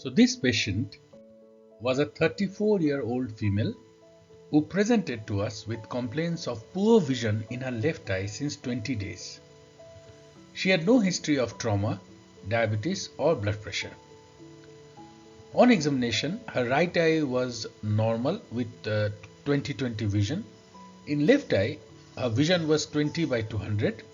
So this patient was a 34-year-old female who presented to us with complaints of poor vision in her left eye since 20 days. She had no history of trauma, diabetes or blood pressure. On examination, her right eye was normal with 20/20 vision. In left eye, her vision was 20 by 200.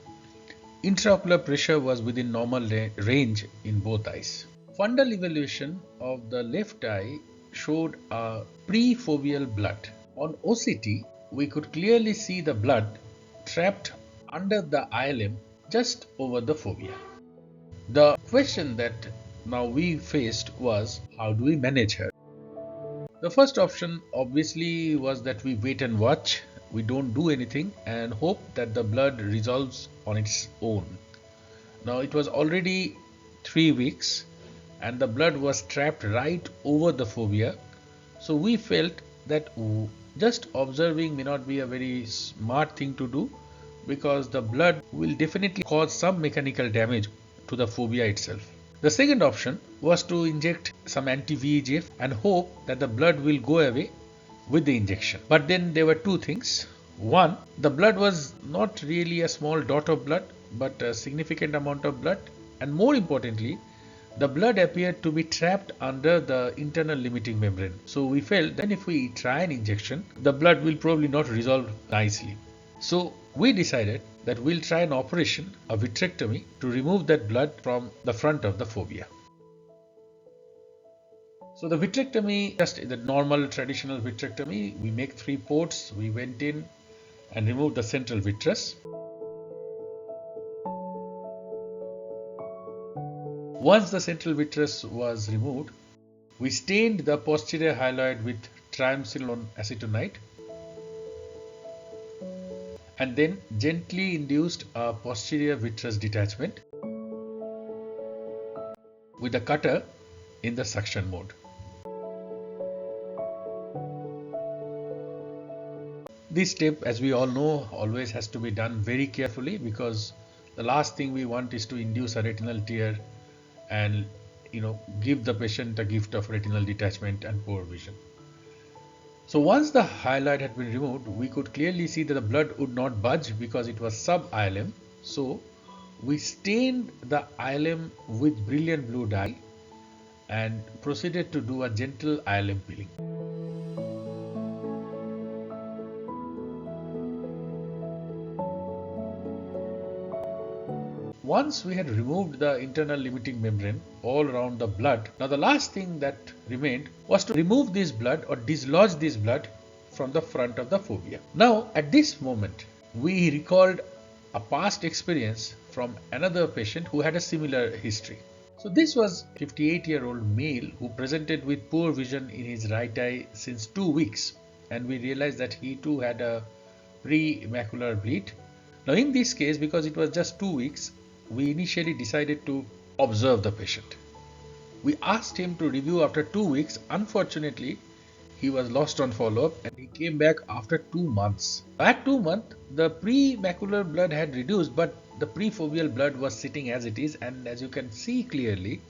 Intraocular pressure was within normal range in both eyes. Fundal evaluation of the left eye showed a prefoveal blood. On OCT, we could clearly see the blood trapped under the ILM just over the fovea. The question that now we faced was, how do we manage her? The first option obviously was that we wait and watch, we don't do anything and hope that the blood resolves on its own. Now it was already 3 weeks and the blood was trapped right over the fovea, so we felt that just observing may not be a very smart thing to do, because the blood will definitely cause some mechanical damage to the fovea itself. The second option was to inject some anti-VEGF and hope that the blood will go away with the injection. But then there were two things. One, the blood was not really a small dot of blood, but a significant amount of blood, and more importantly, the blood appeared to be trapped under the internal limiting membrane. So we felt that if we try an injection, the blood will probably not resolve nicely. So we decided that we'll try an operation, a vitrectomy, to remove that blood from the front of the fovea. So the vitrectomy, just the normal traditional vitrectomy, we make 3 ports. We went in and removed the central vitreous. Once the central vitreous was removed, we stained the posterior hyaloid with triamcinolone acetonide and then gently induced a posterior vitreous detachment with a cutter in the suction mode. This step, as we all know, always has to be done very carefully, because the last thing we want is to induce a retinal tear and give the patient a gift of retinal detachment and poor vision. So once the hyaloid had been removed, we could clearly see that the blood would not budge because it was sub-ILM. So we stained the ILM with brilliant blue dye and proceeded to do a gentle ILM peeling. Once we had removed the internal limiting membrane all around the blood, now the last thing that remained was to remove this blood or dislodge this blood from the front of the fovea. Now at this moment, we recalled a past experience from another patient who had a similar history. So this was a 58-year-old male who presented with poor vision in his right eye since 2 weeks, and we realized that he too had a pre-macular bleed. Now in this case, because it was just 2 weeks, we initially decided to observe the patient. We asked him to review after 2 weeks. Unfortunately, he was lost on follow-up and he came back after 2 months. At 2 months, the pre-macular blood had reduced, but the prefoveal blood was sitting as it is, and as you can see clearly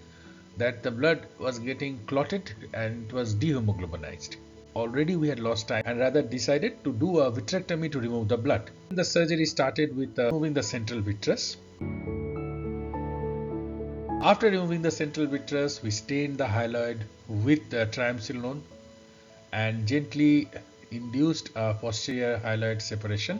that the blood was getting clotted and it was dehemoglobinized. Already we had lost time and rather decided to do a vitrectomy to remove the blood. The surgery started with removing the central vitreous. After removing the central vitreous, we stained the hyaloid with triamcinolone and gently induced a posterior hyaloid separation.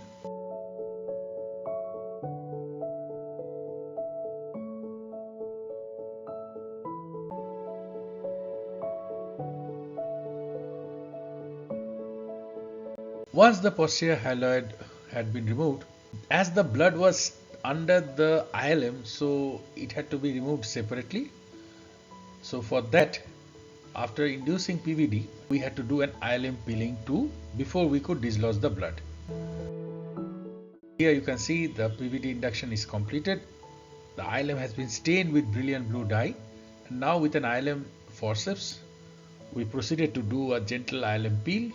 Once the posterior hyaloid had been removed, as the blood was under the ILM, so it had to be removed separately. So for that, after inducing PVD, we had to do an ILM peeling too before we could dislodge the blood. Here you can see the PVD induction is completed. The ILM has been stained with brilliant blue dye, and now with an ILM forceps, we proceeded to do a gentle ILM peel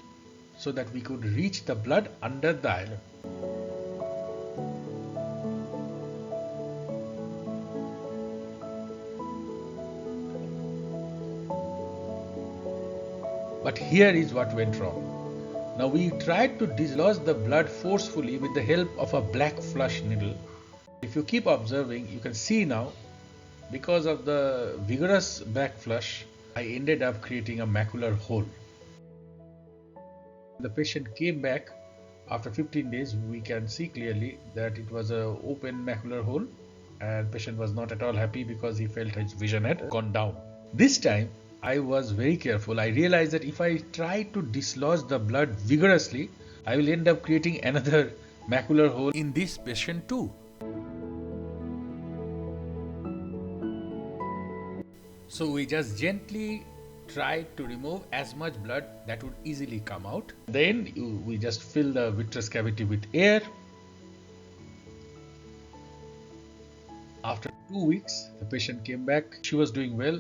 so that we could reach the blood under the ILM. But here is what went wrong. Now we tried to dislodge the blood forcefully with the help of a black flush needle. If you keep observing, you can see now, because of the vigorous back flush, I ended up creating a macular hole. The patient came back after 15 days. We can see clearly that it was an open macular hole, and patient was not at all happy because he felt his vision had gone down. This time I was very careful. I realized that if I try to dislodge the blood vigorously, I will end up creating another macular hole in this patient too. So we just gently tried to remove as much blood that would easily come out. Then we just fill the vitreous cavity with air. After 2 weeks, the patient came back. She was doing well,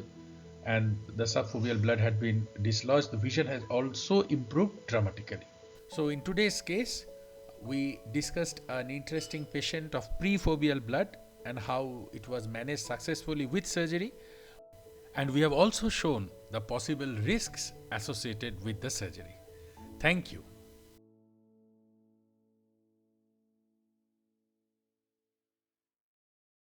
and the subfoveal blood had been dislodged. The vision has also improved dramatically. So in today's case, we discussed an interesting patient of prefoveal blood and how it was managed successfully with surgery. And we have also shown the possible risks associated with the surgery. Thank you.